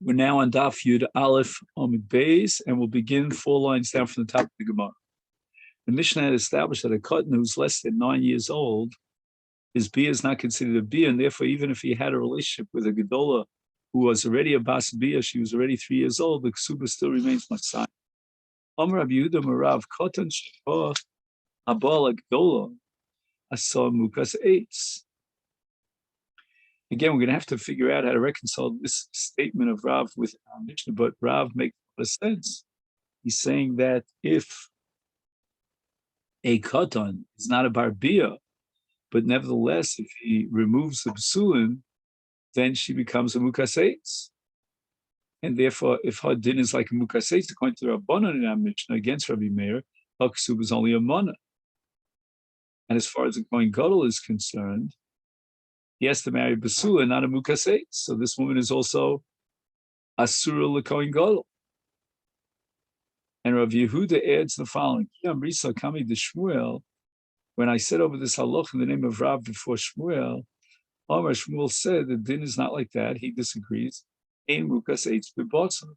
We're now on Daf Yud Aleph Amud Beis, and we'll begin 4 lines down from the top of the Gemara. The Mishnah had established that a katan who's less than 9 years old, his bia is not considered a bia, and therefore, even if he had a relationship with a gedola who was already a bas bia, she was already 3 years old, the ksuba still remains masai. Amar Rabbi Yehuda Marav katan sheba abal gedola asa mukas eitz. Again, we're going to have to figure out how to reconcile this statement of Rav with our Mishnah, but Rav makes a lot of sense. He's saying that if a katan is not a bar bia, but nevertheless, if he removes the psulin, then she becomes a mukas eitz. And therefore, if her din is like a mukas eitz, according to the Rabbanan in our Mishnah against Rabbi Meir, her ksub is only a mana. And as far as the Kohen Gadol is concerned, he has to marry basula, not a mukas eitz. So this woman is also asura l'kohen gadol. And Rav Yehuda adds the following: when I said over this halach in the name of Rav before Shmuel, Amar Shmuel said the din is not like that. He disagrees. Ein mukas eitz b'botza.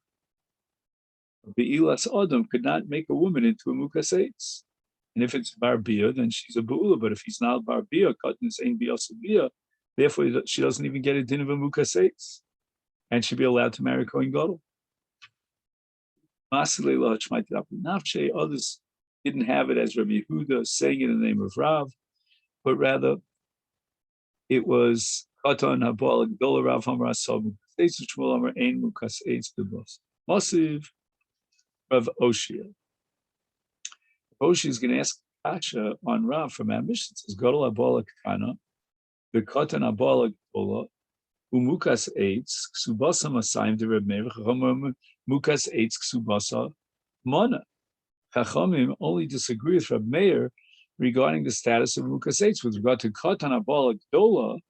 Be'ilas adam could not make a woman into a mukas eitz. And if it's bar bia, then she's a ba'ula. But if he's not bar bia, katan is ein bi'asa bia. Therefore, she doesn't even get a din of a mukas eitz, and she'd be allowed to marry Kohen Gadol. Others didn't have it as Rabbi Yehuda saying it in the name of Rav, but rather it was Katan Habal Gedola Rav Hamar Asab Mukas Eitz Shmuel Amar Ein Mukas Eitz B'Bos. Masiv Rav Oshia. Oshia is going to ask Kasha on Rav from our Mishnah. It says Gadol Habal Kana. The katan abala gedola umukas eitz ksubasa masayim de Reb Meir chachamim mukas eitz ksubasa mana. Chachamim only disagree with Reb Meir regarding the status of mukas eitz with regard to katan abala gedola,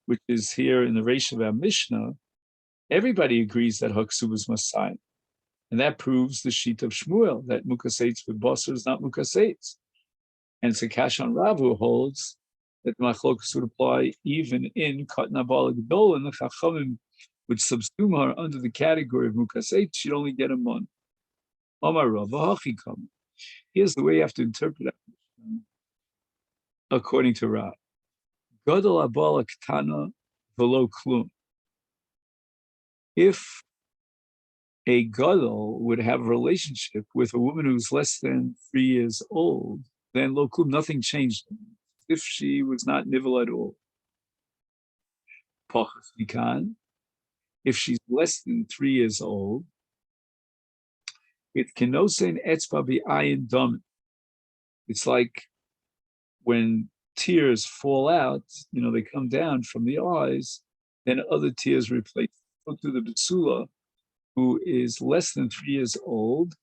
which is here in the Reish of our Mishnah. Everybody agrees that her ksuba is masayim, and that proves the sheet of Shmuel that mukas eitz with basar is not mukas eitz, and it's a kash on Rav who holds that the machlokas would apply even in katan abala gedola, and the chachamim would subsume her under the category of mukas eitz. She'd only get a mon. Amar Rav hachikam. Here's the way you have to interpret it according to Rav. Gadol abala ketana v'lo klum. If a gadol would have a relationship with a woman who's less than 3 years old, then lo klum, nothing changed. If she was not nivel at all. If she's less than 3 years old, it can no say etzba b'ayin dam. It's like when tears fall out, they come down from the eyes, then other tears replace. Go to the besula, who is less than 3 years old,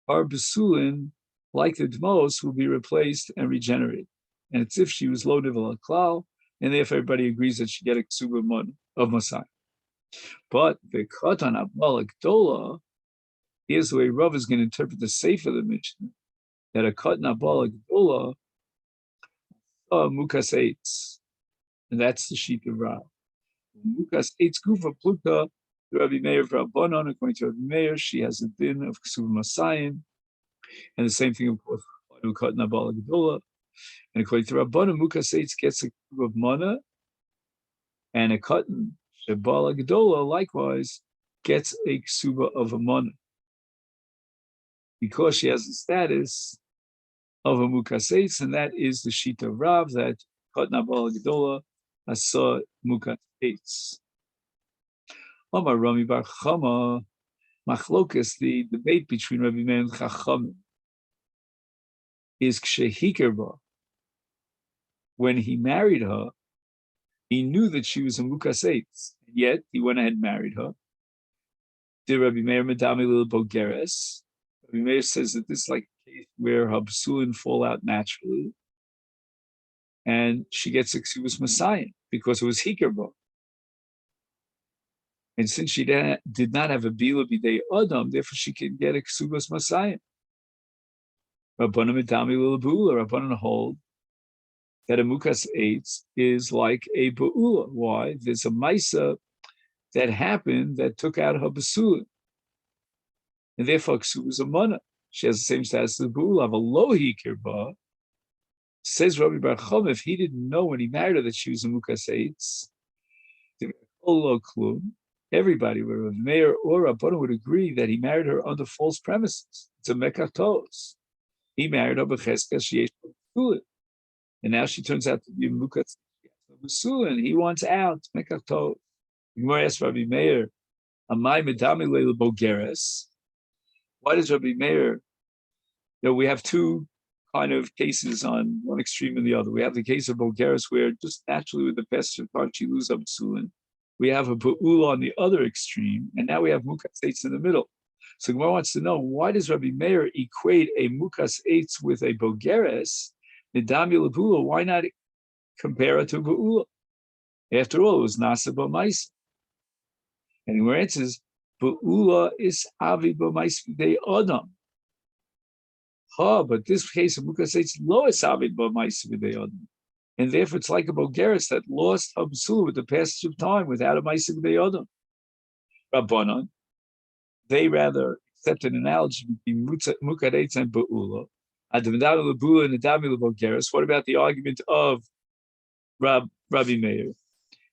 our besulin, like the dmos, will be replaced and regenerated. And it's if she was low nivel klal, and therefore everybody agrees that she get a ksuba of Masai. But the katan abala gedola, here's the way Rav is going to interpret the seif of the Mishnah, that a katan abala gedola mukas eitz, and that's the sheet of Rav. Mukas eitz gufa pluta, Rabbi Meir Rabbanon, according to Rabbi Meir, she has a din of ksuba Masayim, and the same thing of course katan abala gedola. And according to Rabbanan, mukas eitz gets a ksuba of mana, and a katan shebala gedola likewise gets a ksuba of a mana, because she has the status of a mukas eitz, and that is the sheet of Rav, that katan abala gedola asa mukas eitz. Amar Rami bar Chama machlokas, the debate between Rabbi Meir and Chachamim is kshehikerba. When he married her, he knew that she was a mukas eitz, yet he went ahead and married her. Did Rabbi Meir medami lil bogeres? Rabbi Meir says that this is like a case where her besulin fall out naturally, and she gets a ksubas masayim because it was hikerba. And since she did not have a bila b'dei adam, therefore she can get a ksubas masayim. Rabbanan medami lil bula. Rabbanan hold that a mukas eitz is like a ba'ula. Why? There's a maisa that happened that took out her basulin. And therefore, ksuba is a mana. She has the same status as the bu'ula. Of a lohi kirba, says Rabbi Bar Chama, if he didn't know when he married her that she was a mukas eitz, everybody, whether Meir or Rabbanan, would agree that he married her under false premises. It's a mekatos. He married her b'cheskas sheyesh basulin, and now she turns out to be a mukas basulin. He wants out mekatos. Gemara asks Rabbi Meir, "Amai medami leil bogeres." Why does Rabbi Meir? We have two kind of cases on one extreme and the other. We have the case of bogeres, where just naturally with the passage of time she loses a basulin. We have a bu'ula on the other extreme, and now we have mukas eitz in the middle. So Gemara wants to know, why does Rabbi Meir equate a mukas eitz with a bogeres? Nidami lebu'ula, why not compare it to bu'ula? After all, it was nasa b'maisa. And Gemara answers, bu'ula is avi b'maisa de adam. But this case of mukas eitz lo is avi b'maisa de adam. And therefore, it's like a bogeres that lost her basula with the passage of time without a ma'aseh b'nei adam. Rabbanan, they rather accept an analogy between mukad eitz and ba'ula. Adamadav lebula and adami lebogeres. What about the argument of Rabbi Meir?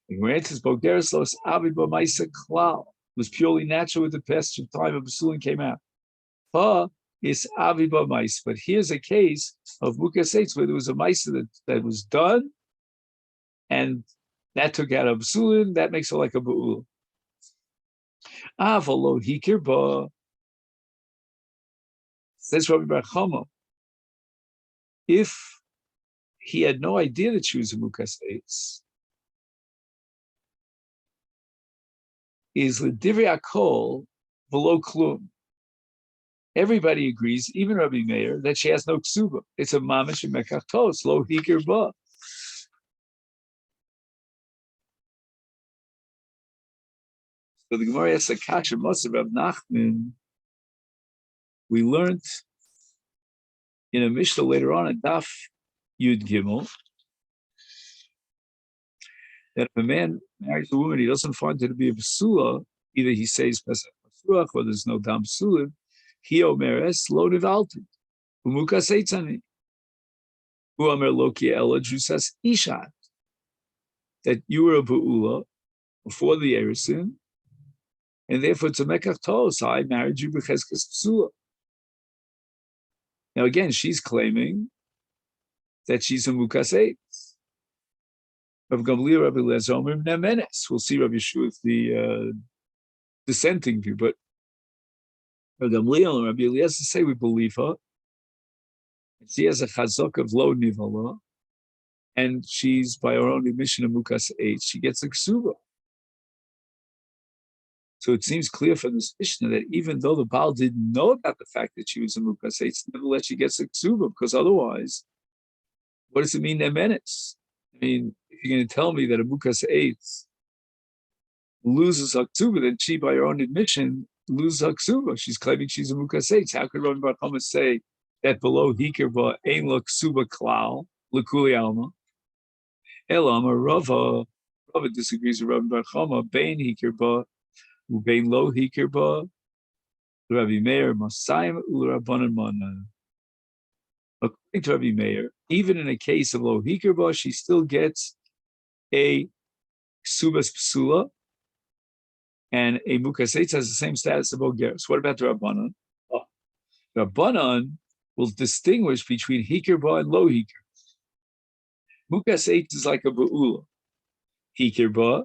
And where it says bogeres los avi b'ma'aseh klal, was purely natural with the passage of time of basulin came out. Is avi b'ma'aseh. But here's a case of mukas eitz where there was a ma'aseh that was done, and that took out a basulin. That makes it like a ba'ul. Avalo hikir ba. Says Rabbi Bar Chama, if he had no idea that she was a mukas eitz, is l'divrei akol v'lo klum. Everybody agrees, even Rabbi Meir, that she has no ksuba. It's a mamish and mekachtos, lo hikir ba. So the Gemara asks, Akasha Moser Rav Nachman, we learned in a Mishnah later on in Daf Yud Gimel, that if a man marries a woman, he doesn't find her to be a basula, either he says Pesach Pasuach, or there's no dam basulim, he omeres lo nivalti, umukas eitzani, hu omer loki ela jusas ishat, that you were a ba'ula before the erisin, and therefore it's a mekach tos, I married you b'cheskas psula. Now again, she's claiming that she's a mukas eitz. Rav Gamliel, Rabbi Eliezer, Omer Nemenes. We'll see Rabbi Yeshua, the dissenting view, but Rav Gamliel and Rabbi Eliezer say we believe her. She has a chazak of lo nivala, and she's by her own admission a mukas eitz. She gets a ksuba. So it seems clear from this Mishnah that even though the Baal didn't know about the fact that she was a mukas eitz, nevertheless she gets a ksuba, because otherwise, what does it mean, nemenes? I mean, if you're going to tell me that a mukas eitz loses her ksuba, then she, by her own admission, loses her ksuba. She's claiming she's a mukas eitz. How could Rabbi Bar Chama say that below hikirba ein lo ksuba klal lekuli alma? Elama Rava disagrees with Rabbi Bar Chama. Bein hikirba ubein lo hikirba Rabbi Meir masayim u'Rabbanan mana. According to Rabbi Meir, even in a case of lo hikirba, she still gets a ksubas psula, and a mukas eitz has the same status of bogeres. What about the Rabbanan? Rabbanan will distinguish between hikirba and lo hikirba. Mukas eitz is like a ba'ula. Hikirba,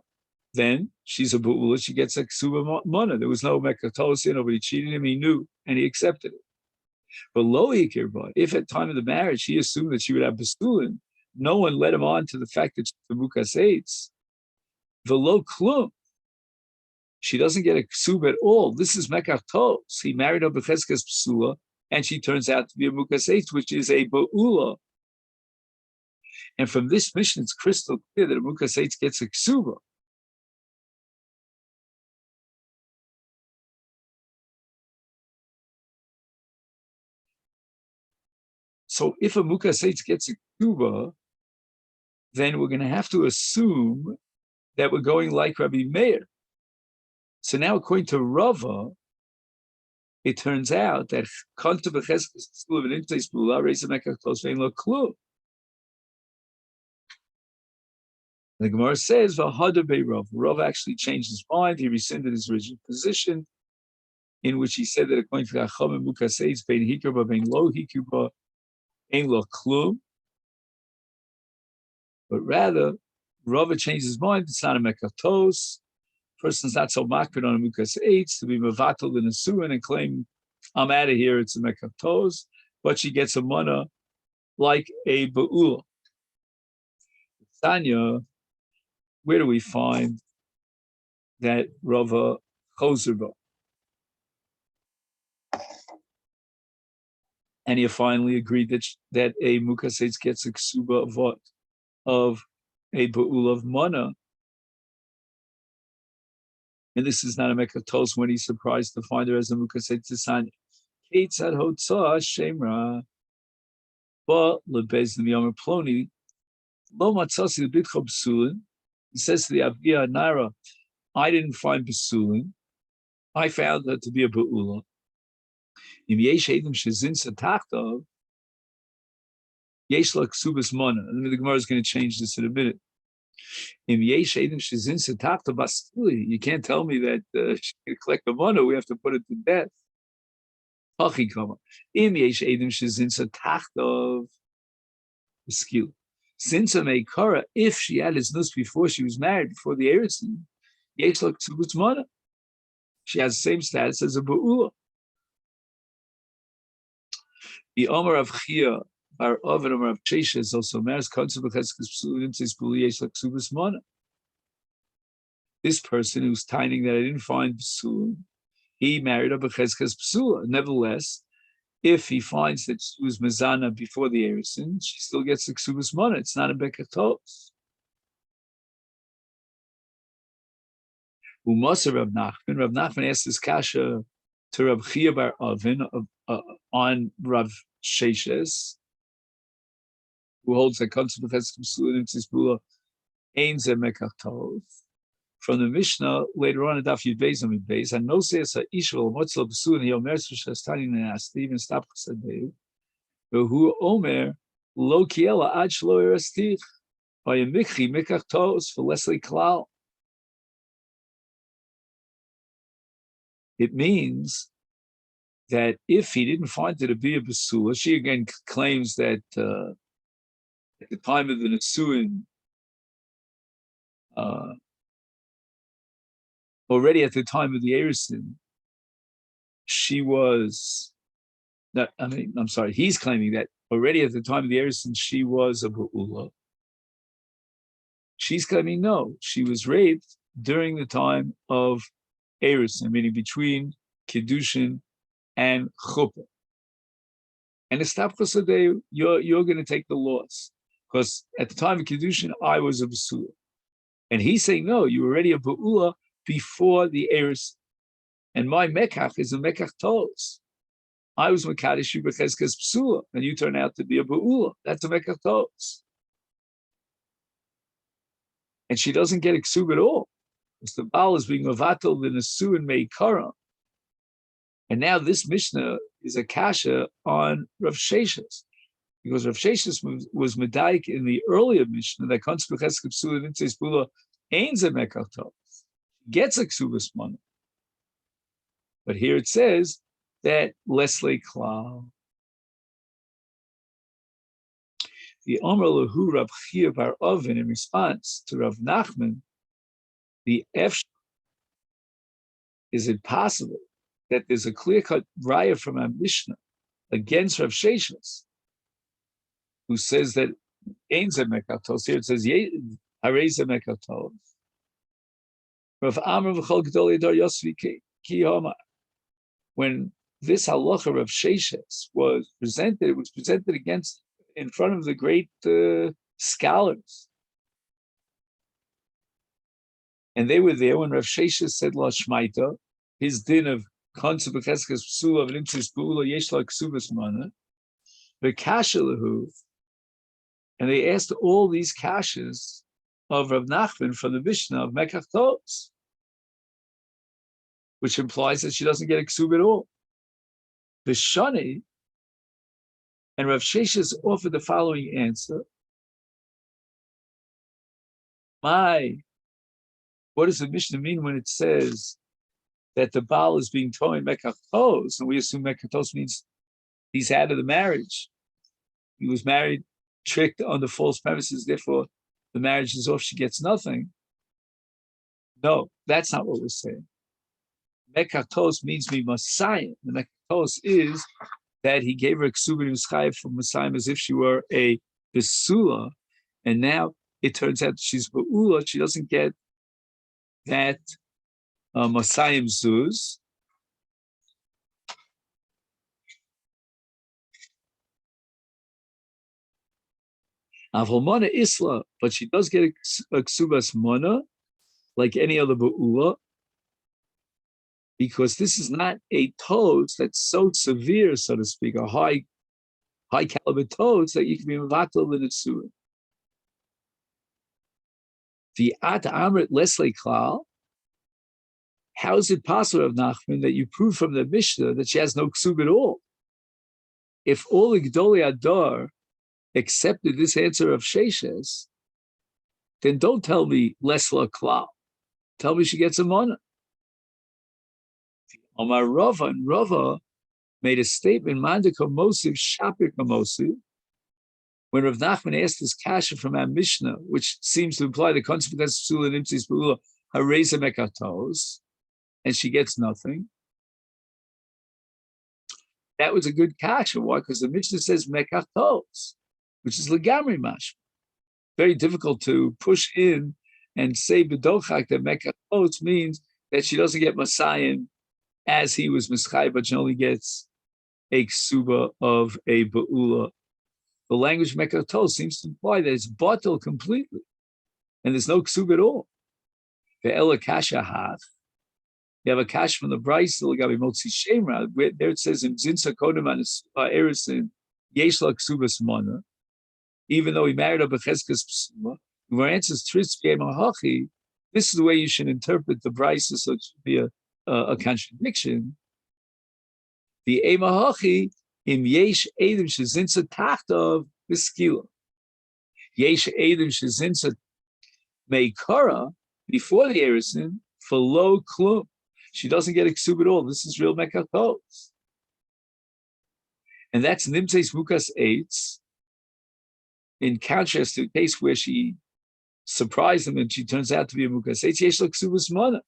then she's a ba'ula, she gets a ksuba mana. There was no mekatosia, nobody cheated him, he knew, and he accepted it. But lo hikirba, if at time of the marriage he assumed that she would have basulin, no one led him on to the fact that she's a mukas eitz. V'lo klum, she doesn't get a ksuba at all. This is mekatos. He married her b'cheskas psula, and she turns out to be a mukas eitz, which is a ba'ula. And from this mission, it's crystal clear that a mukas eitz gets a ksuba. So if a mukas eitz gets a ksuba, then we're going to have to assume that we're going like Rabbi Meir, So now, according to Rava, it turns out that the Gemara says, Rav actually changed his mind. He rescinded his original position, in which he said that according to Chachamim Mukaseitz, bein hikruba, bein lo hikruba, ein lo klum. But rather, Rava changed his mind. It's not a mekatos. Person's not so makbid on a Mukaseitz to be mevatel in a suin and claim, I'm out of here, it's a mekatos. But she gets a mana like a ba'ula. Tanya, where do we find that Rava Chozerba? And he finally agreed that a Mukaseitz gets a ksuba of what? Of a ba'ul of mana. And this is not a mekatos when he's surprised to find her as a Mukaseitz Tisanya. Keitzad hotzah shemra. But lebez in the Yomer Ploni, lo matzasi lebitcha b'sulin. He says to the Avia Naira, I didn't find b'sulin. I found her to be a ba'ula. Im yesh edim shezin satachtav, yesh la ksubas mana. And the Gemara is going to change this in a minute. Im yesh edim shezin satachtav bastili. You can't tell me that she can collect the mana. We have to put it to death. Hachi kama. Im yesh edim shezin satachtav skill. Since a meikara, if she had his nus before she was married, before the Eretz, yesh la ksubas mana. She has the same status as a ba'ula. The Omer of Chia, our Ovid Omer of Chesha is also Maris Mana. This person who's tining that I didn't find Psul, he married a Becheskas Psula. Nevertheless, if he finds that she was Mezana before the Erison, she still gets the Ksubas Mana. It's not a Bekatos. Umasa Rav Nachman. Rav Nachman asked this kasha to Rav Chia bar Avin on Rav Sheshes, who holds the concept of Heskam Ein Ze Mekatov. From the Mishnah later on in Daf Yud Beis Amid Beis, and no says a Ishval Motzla B'Sulin he Omer Shastani Neasti even stop Chassadei, who Omer Lo Kiela Ad Shlo Erastich by a Mikchi Mekatov for Leslie Klal. It means that if he didn't find it to be a basula, she again claims that at the time of the Nisuin, already at the time of the Erison, she was, he's claiming that already at the time of the Erison, she was a ba'ula. She's claiming no, she was raped during the time of Erison, meaning between Kiddushin and Chuppah. And the you're going to take the loss. Because at the time of Kiddushin, I was a Basula. And he's saying, no, you were already a Ba'ula before the Erison. And my Mekach is a Mekach Tos. I was Mekadesh Becheskas Psula, and you turn out to be a Ba'ula. That's a Mekach Tos. And she doesn't get a Ksub at all. Because the Baal is being Mavatal in a Su and Meikara. And now this Mishnah is a kasha on Rav Sheshes. Because Rav Sheshes was Medaik in the earlier Mishnah that Konspech Heskep Psula Nintze Spula Ein Ze Mekach Tos. Gets a Ksubas Mana. But here it says that Leslie Klal. The Omer Lahu Rav Chia bar Ovin in response to Rav Nachman, the F, is it possible that there's a clear-cut raya from our Mishnah against Rav Sheshes, who says that Ein Ze Mekach Tos. Here it says Harei Ze Mekach Tos. Rav Amar v'chol Gedolei Dor Yosvi ki Homar. When this halacha of Sheshes was presented, it was presented against in front of the great scholars. And they were there when Rav Sheshes said La Shmaita, his din of Konsu B'Cheskas Psula of Nimtzis P'ula Yesh La Ksubas Mana, V'Kasha Lahu, and they asked all these kashas of Rav Nachman from the Mishnah of Mekach Tos. which implies that she doesn't get a ksuba at all. The Shani and Rav Sheshes offered the following answer. What does the Mishnah mean when it says that the Baal is being told in Mekatos, and we assume Mekatos means he's out of the marriage. He was married, tricked under false premises, therefore the marriage is off, she gets nothing. No, that's not what we're saying. Mekatos means me Messiah. The Mekatos is that he gave her a ksuba v'schayv for Messiah as if she were a besula, and now it turns out she's beula, she doesn't get that Messiah zuz. Avholmona isla, but she does get a ksubas mona, like any other beula, because this is not a toads that's so severe, so to speak, or high caliber toads that you can be mevatel in a suit. The at amrit lesle klal. How is it possible, of Nachman, that you prove from the Mishnah that she has no ksub at all? If all the Gedolei Adar accepted this answer of Sheshes, then don't tell me lesla klal. Tell me she gets a mana. Omar Rava, and Rava made a statement, Mandika Mosiv Shapir Mosiv, when Rav Nachman asked this kasha from our Mishnah, which seems to imply the consequence of Sula Nimtzis Beula, Hareza Mekatos, and she gets nothing. That was a good kasha. Why? Because the Mishnah says Mekatos, which is Legamri Mash. Very difficult to push in and say B'dochak that Mekatos means that she doesn't get Messiah as he was Mischai, but she only gets a ksuba of a Ba'ula. The language Mekatos seems to imply that it's batel completely, and there's no ksuba at all. The Ela Kasha Hath. You have a kash from the Bryce, there it says in Zinsa Kodem and Erisin, Yeshla Ksubas Mana, even though he married a Becheskas Psuma, where answers Tritzke Mahachi, this is the way you should interpret the Bryce, so it should be a contradiction. The Emahachi, im Yesh Edim Shazinsa Tachtov Biskila. Yesh Edim Shazinsa Meikara, before the Erisin, for low klum. She doesn't get a ksub at all. This is real mekatos. And that's Nimtzeis Mukas Eitz, in contrast to the case where she surprised him and she turns out to be a Mukas Eitz, Yesh Ksubas Mana.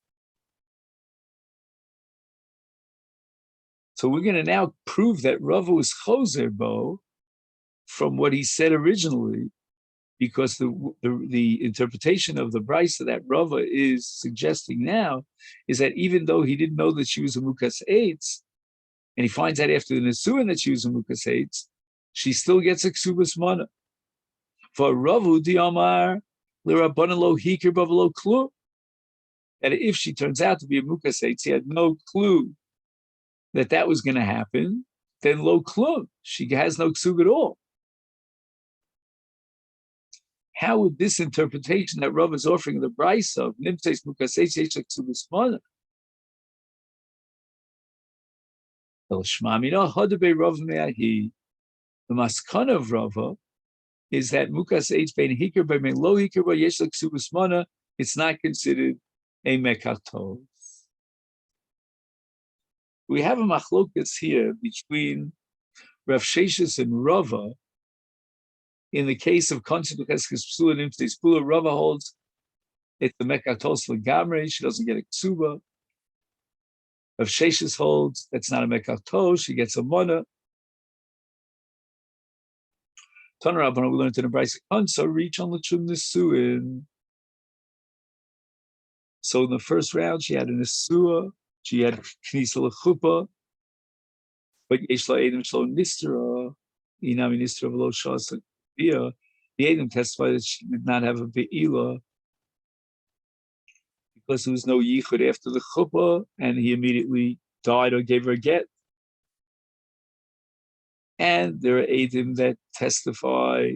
So we're going to now prove that Rava was Choser Bo from what he said originally, because the interpretation of the Brisa that Rava is suggesting now is that even though he didn't know that she was a Mukas Eitz, and he finds out after the Nesuin that she was a Mukas Eitz, she still gets a Ksubas Mana. For Ravu Diamar, Lirabanalo Hikir Bavalo Klu, that if she turns out to be a Mukas Eitz, he had no clue that was going to happen, then Lo Klu, she has no Ksub at all. How would this interpretation that Rav is offering the Bryce of Nimtzeis Mukaseis Yeshak Subismana? El Shmamina Hodabe Rav Meahi. The maskana of Rava is that Mukaseis Bein Hikr by Lo Hikr by Yeshak Subismana, it's not considered a Mekatos. We have a machlokas here between Rav Sheshes and Rava. In the case of consequences psula nimtzei psula, Rava holds it's the mekatos legamre. She doesn't get a ksuba. Rav Sheshes holds that's not a mekatos. She gets a mona. Tana Rabbanan, we learned in the Brisa Kansa, reach on the chum nesuin. So in the first round, she had a nesua. She had knisa lechupa, but yeshla edem shlo nistera. Inami nistera v'lo shasa. The Adam testified that she did not have a be'ila because there was no yichud after the chuppah, and he immediately died or gave her a get. And there are Adam that testify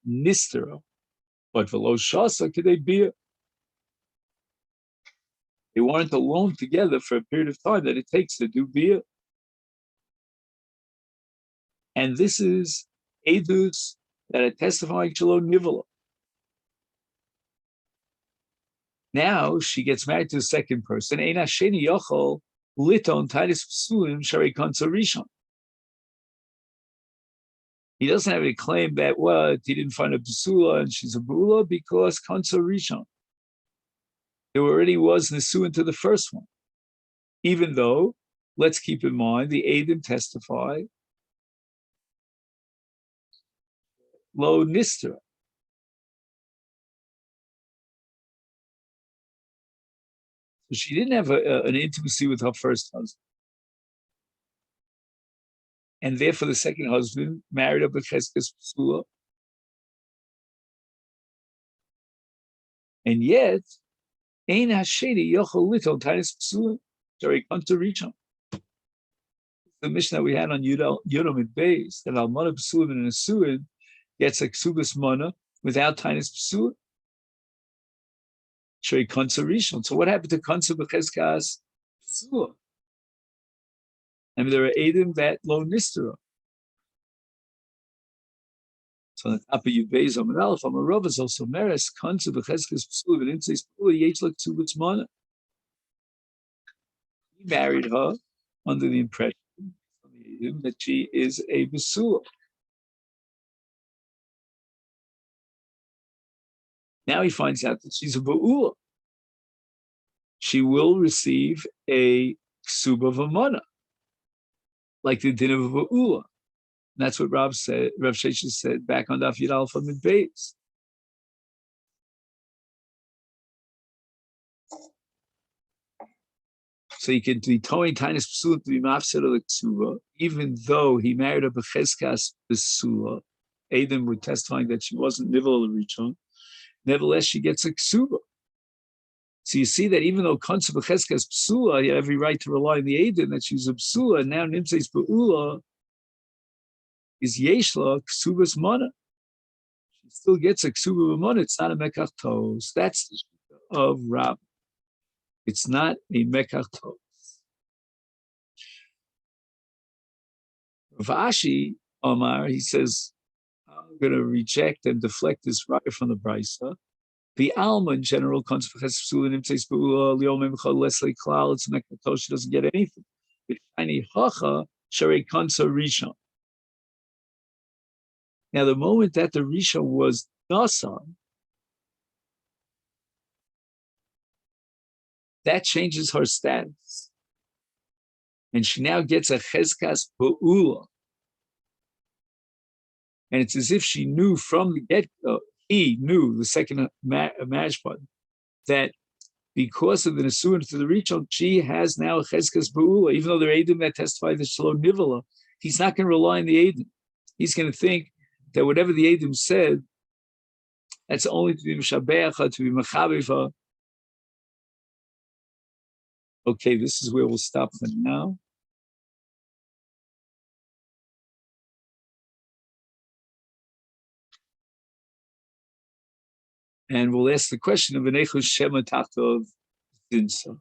nistera, but v'lo shasa could they be? They weren't alone together for a period of time that it takes to do bia. And this is edus that are testifying shalom nivola. Now she gets married to a second person. Ein hasheni yochol liton titus psulim shari kansa rishon. He doesn't have any claim that what he didn't find a basula and she's a bula because kansa rishon. There already was nisuin to the first one. Even though, let's keep in mind, the Adim testify lo nistra. So she didn't have an intimacy with her first husband. And therefore the second husband married a Becheskes Psula. And yet, Ein Hasheni Yochel Little Titus Psula. Sorry, come to reach him. The mission that we had on Yudom and Beis, that Almana Psula and Asuin gets a Ksubas Mana without Titus Psula. So what happened to Kansa Becheskas Psula? I mean, there are Adim that lo nistera. So on the top of Yudbeis Amar Aleph, Amar Rav is also Meres, Kansa Becheskas Psula, and Inseis Psula, Yetzlek Ksubas Mana. He married her under the impression that she is a Basula. Now he finds out that she's a Ba'ula. She will receive a Ksuba Vamana, like the din of a Ba'ula. And that's what Rav Sheshes said back on Daf Yud Aleph Amid Beis. So he can be towing Tainis Psula to be mafsed of the Ksuba, even though he married a Becheskas Psula. Adam were testifying that she wasn't Nivel Richon. Nevertheless, she gets a Ksuba. So you see that even though Kansa Becheskas Psula, he had every right to rely on the Adam that she's a Psula, and now Nimseis Ba'ula is Yeshla Ksubas Mana. She still gets a Ksuba Mana. It's not a Mekach Tos. That's the Shita of Rab. It's not a Mekach Tos. Rav Ashi Omar, he says, I'm going to reject and deflect this right from the Brisa. The Alma in general, it's Mekach Tos. She doesn't get anything. Now, the moment that the Rishon was Nasa, that changes her status. And she now gets a Chezkas Ba'ula. And it's as if she knew from the get-go, he knew, the second marriage partner, that because of the Nesuin to the Rishon, she has now a Chezkas Ba'ula, even though they're Eidim that testify that Shalom Nivola. He's not going to rely on the Eidim. He's going to think that whatever the Eidim said, that's only to be Mishabeach, to be Mechabefa. Okay, this is where we'll stop for now. And we'll ask the question of Enechus Shema Tachtov Dinsa.